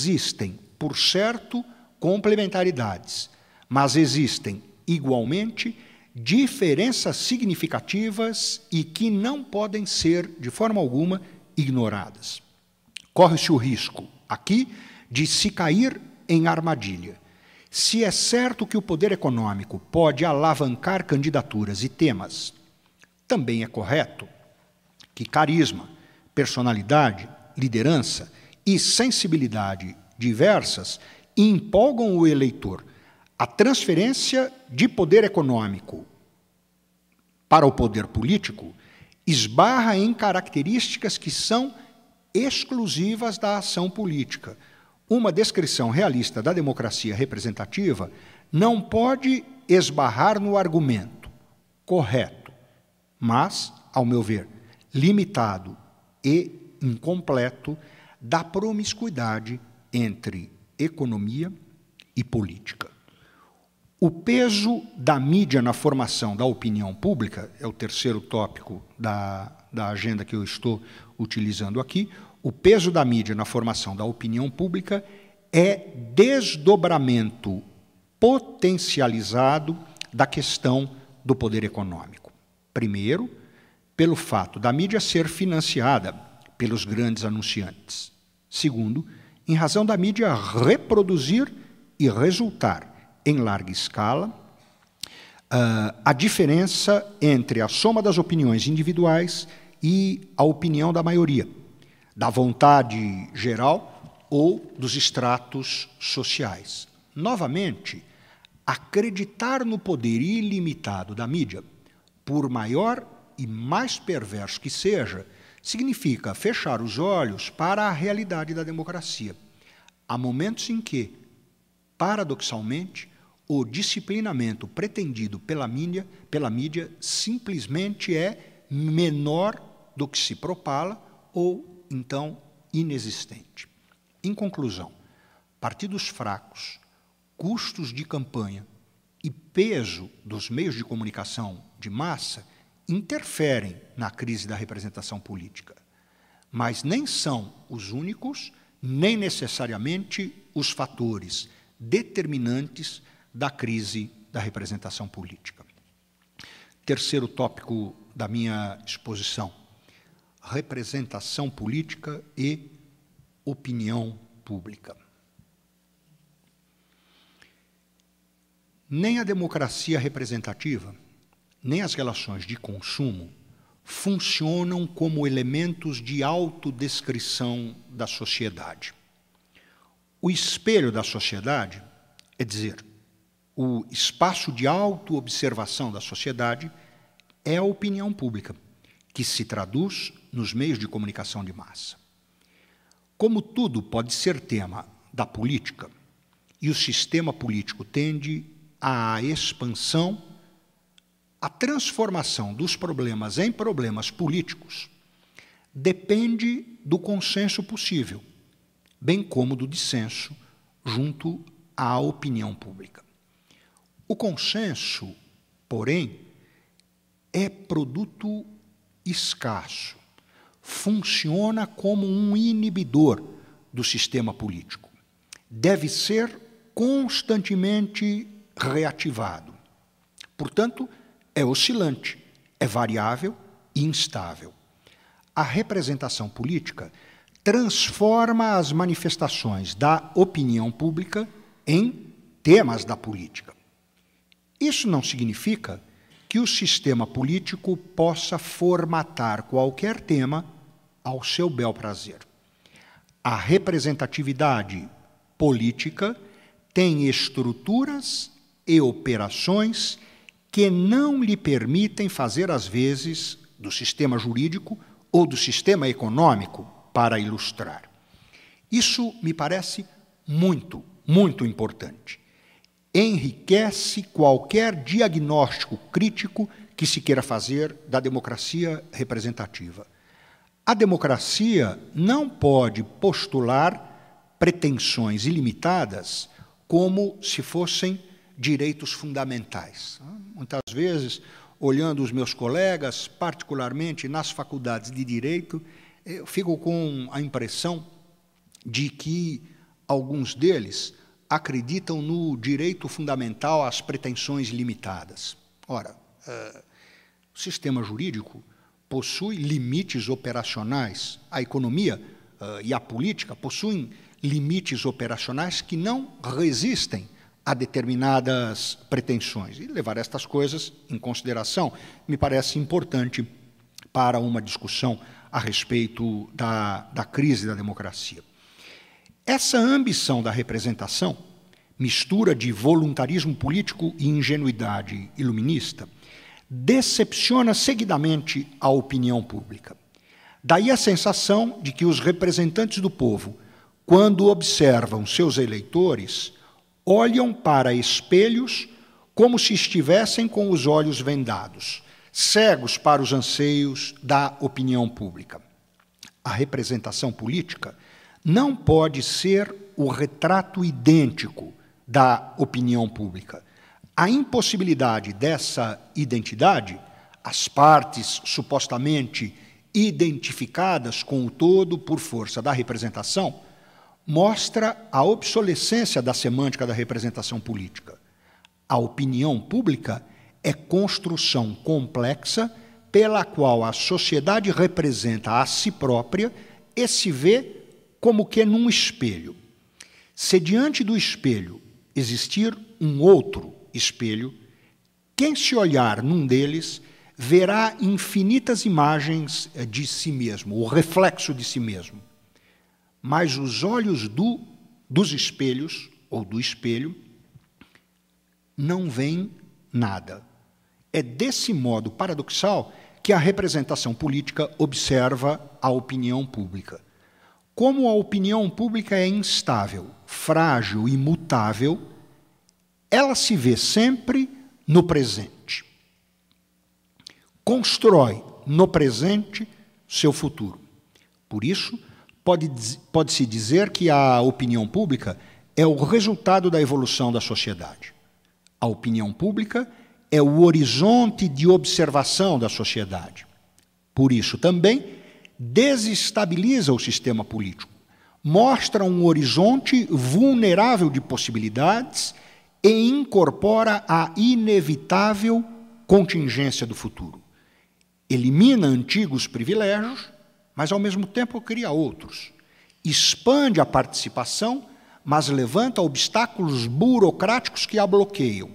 Existem, por certo, complementaridades, mas existem, igualmente, diferenças significativas e que não podem ser, de forma alguma, ignoradas. Corre-se o risco, aqui, de se cair em armadilha. Se é certo que o poder econômico pode alavancar candidaturas e temas, também é correto que carisma, personalidade, liderança e sensibilidade diversas empolgam o eleitor. A transferência de poder econômico para o poder político esbarra em características que são exclusivas da ação política. Uma descrição realista da democracia representativa não pode esbarrar no argumento correto, mas, ao meu ver, limitado e incompleto da promiscuidade entre economia e política. O peso da mídia na formação da opinião pública, é o terceiro tópico da agenda que eu estou utilizando aqui, o peso da mídia na formação da opinião pública é desdobramento potencializado da questão do poder econômico. Primeiro, pelo fato da mídia ser financiada pelos grandes anunciantes. Segundo, em razão da mídia reproduzir e resultar, em larga escala, a diferença entre a soma das opiniões individuais e a opinião da maioria, da vontade geral ou dos estratos sociais. Novamente, acreditar no poder ilimitado da mídia, por maior e mais perverso que seja, significa fechar os olhos para a realidade da democracia. Há momentos em que, paradoxalmente, o disciplinamento pretendido pela mídia simplesmente é menor do que se propala ou, então, inexistente. Em conclusão, partidos fracos, custos de campanha e peso dos meios de comunicação de massa interferem na crise da representação política, mas nem são os únicos, nem necessariamente os fatores determinantes da crise da representação política. Terceiro tópico da minha exposição: representação política e opinião pública. Nem a democracia representativa, nem as relações de consumo funcionam como elementos de autodescrição da sociedade. O espelho da sociedade, é dizer, o espaço de autoobservação da sociedade, é a opinião pública, que se traduz nos meios de comunicação de massa. Como tudo pode ser tema da política, e o sistema político tende à expansão, a transformação dos problemas em problemas políticos depende do consenso possível, bem como do dissenso junto à opinião pública. O consenso, porém, é produto escasso, funciona como um inibidor do sistema político. Deve ser constantemente reativado. Portanto, é oscilante, é variável e instável. A representação política transforma as manifestações da opinião pública em temas da política. Isso não significa que o sistema político possa formatar qualquer tema ao seu bel prazer. A representatividade política tem estruturas e operações que não lhe permitem fazer as vezes do sistema jurídico ou do sistema econômico, para ilustrar. Isso me parece muito, muito importante. Enriquece qualquer diagnóstico crítico que se queira fazer da democracia representativa. A democracia não pode postular pretensões ilimitadas como se fossem direitos fundamentais. Muitas vezes, olhando os meus colegas, particularmente nas faculdades de Direito, eu fico com a impressão de que alguns deles acreditam no direito fundamental às pretensões limitadas. Ora, o sistema jurídico possui limites operacionais, a economia e a política possuem limites operacionais que não resistem a determinadas pretensões. E levar estas coisas em consideração me parece importante para uma discussão a respeito da crise da democracia. Essa ambição da representação, mistura de voluntarismo político e ingenuidade iluminista, decepciona seguidamente a opinião pública. Daí a sensação de que os representantes do povo, quando observam seus eleitores, olham para espelhos como se estivessem com os olhos vendados, cegos para os anseios da opinião pública. A representação política não pode ser o retrato idêntico da opinião pública. A impossibilidade dessa identidade, as partes supostamente identificadas com o todo por força da representação, mostra a obsolescência da semântica da representação política. A opinião pública é construção complexa pela qual a sociedade representa a si própria e se vê como que num espelho. Se diante do espelho existir um outro espelho, quem se olhar num deles verá infinitas imagens de si mesmo, o reflexo de si mesmo. Mas os olhos dos espelhos, ou do espelho, não veem nada. É desse modo paradoxal que a representação política observa a opinião pública. Como a opinião pública é instável, frágil e mutável, ela se vê sempre no presente. Constrói no presente seu futuro. Por isso, pode-se dizer que a opinião pública é o resultado da evolução da sociedade. A opinião pública é o horizonte de observação da sociedade. Por isso, também, desestabiliza o sistema político, mostra um horizonte vulnerável de possibilidades e incorpora a inevitável contingência do futuro. Elimina antigos privilégios, mas, ao mesmo tempo, cria outros. Expande a participação, mas levanta obstáculos burocráticos que a bloqueiam.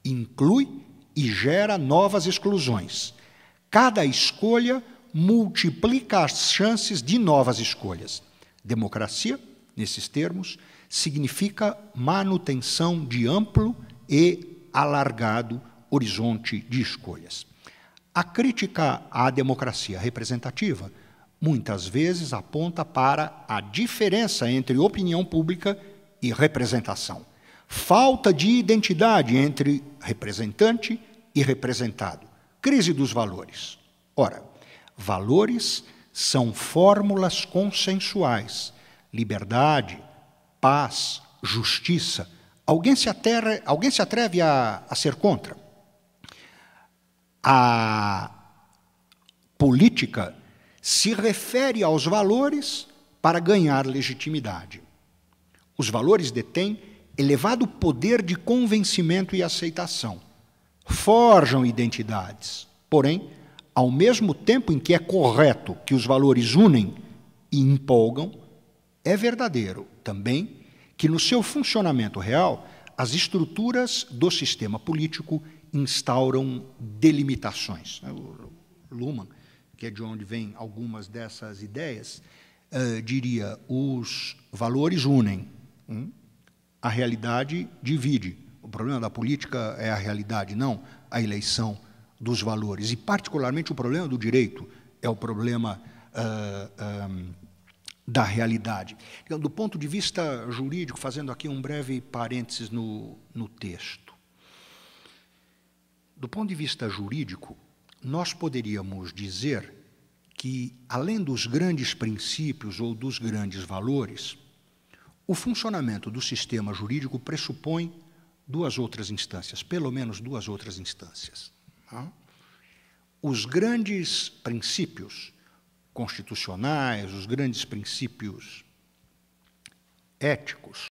Inclui e gera novas exclusões. Cada escolha multiplica as chances de novas escolhas. Democracia, nesses termos, significa manutenção de amplo e alargado horizonte de escolhas. A crítica à democracia representativa muitas vezes aponta para a diferença entre opinião pública e representação. Falta de identidade entre representante e representado. Crise dos valores. Ora, valores são fórmulas consensuais. Liberdade, paz, justiça. Alguém se atreve a ser contra? A política se refere aos valores para ganhar legitimidade. Os valores detêm elevado poder de convencimento e aceitação. Forjam identidades. Porém, ao mesmo tempo em que é correto que os valores unem e empolgam, é verdadeiro também que no seu funcionamento real as estruturas do sistema político instauram delimitações. O Luhmann, que é de onde vêm algumas dessas ideias, diria: os valores unem, a realidade divide. O problema da política é a realidade, não a eleição dos valores. E, particularmente, o problema do direito é o problema da realidade. Então, do ponto de vista jurídico, fazendo aqui um breve parênteses no texto, do ponto de vista jurídico, nós poderíamos dizer que, além dos grandes princípios ou dos grandes valores, o funcionamento do sistema jurídico pressupõe duas outras instâncias, pelo menos duas outras instâncias. Os grandes princípios constitucionais, os grandes princípios éticos.